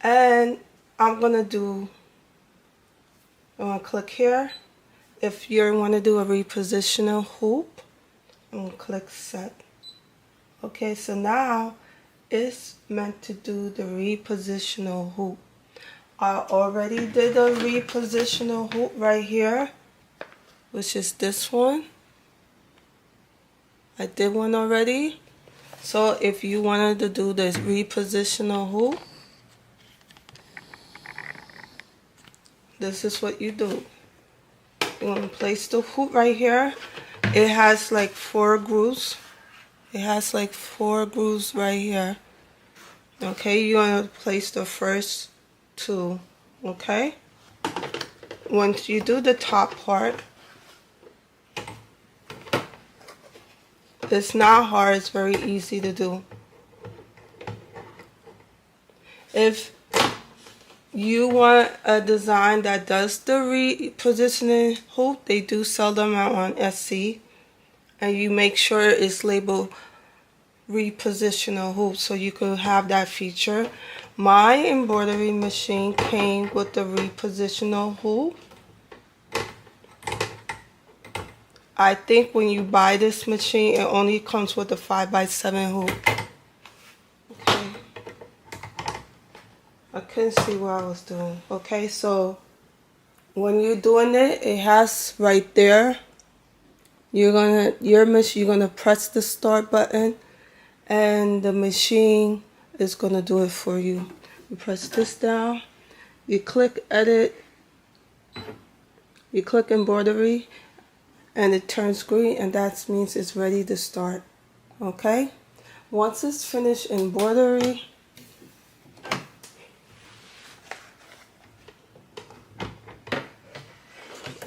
And I'm gonna click here. If you want to do a repositioning hoop, I'm gonna click set. Okay, so now it's meant to do the repositional hoop. I already did a repositional hoop right here, which is this one. I did one already. So if you wanted to do this repositional hoop, this is what you do. You want to place the hoop right here. It has like 4 grooves. It has like 4 grooves right here. Okay, you're going to place the first 2. Okay? Once you do the top part, it's not hard, it's very easy to do. If you want a design that does the repositioning hoop, they do sell them out on Etsy, and you make sure it's labeled repositional hoop so you could have that feature. My embroidery machine came with the repositional hoop. I think when you buy this machine, it only comes with a 5x7 hoop. Okay. I couldn't see what I was doing. Okay, so when you're doing it, it has right there. You're gonna press the start button, and the machine is gonna do it for you. You press this down. You click edit. You click embroidery, and it turns green, and that means it's ready to start. Okay. Once it's finished embroidery,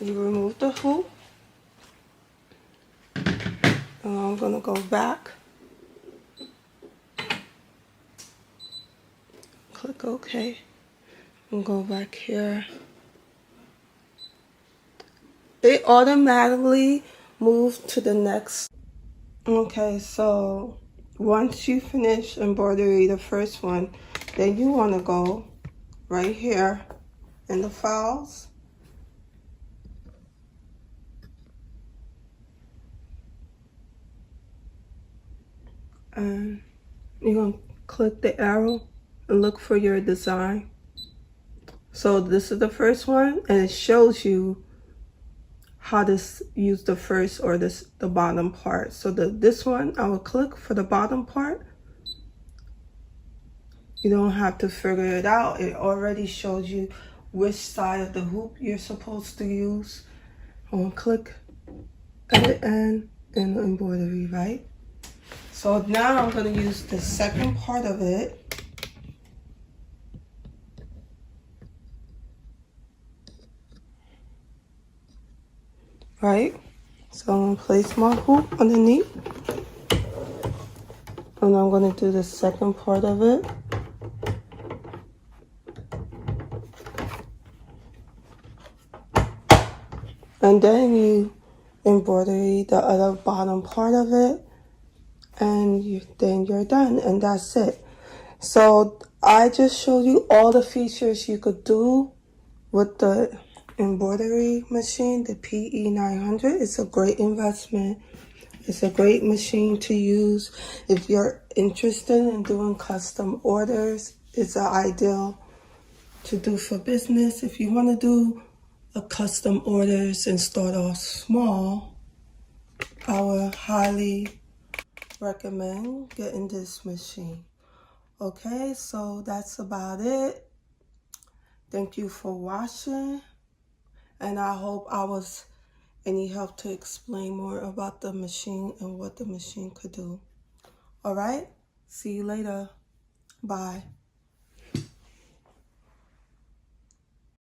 you remove the hoop. And I'm gonna go back. Click OK. And go back here. It automatically moves to the next. Okay, so once you finish embroidery, the first one, then you want to go right here in the files. And you're going to click the arrow and look for your design. So this is the first one, and it shows you how to use the first or the bottom part. So this one, I will click for the bottom part. You don't have to figure it out. It already shows you which side of the hoop you're supposed to use. I'm going to click edit and embroidery, right? So now I'm going to use the second part of it. Right? So I'm going to place my hoop underneath. And I'm going to do the second part of it. And then you embroidery the other bottom part of it. And then you're done. And that's it. So I just showed you all the features you could do with the embroidery machine, the PE900. It's a great investment. It's a great machine to use. If you're interested in doing custom orders, it's an ideal to do for business. If you want to do a custom orders and start off small, I would highly recommend getting this machine. Okay, so that's about it. Thank you for watching, and I hope I was any help to explain more about the machine and what the machine could do. All right, see you later. Bye.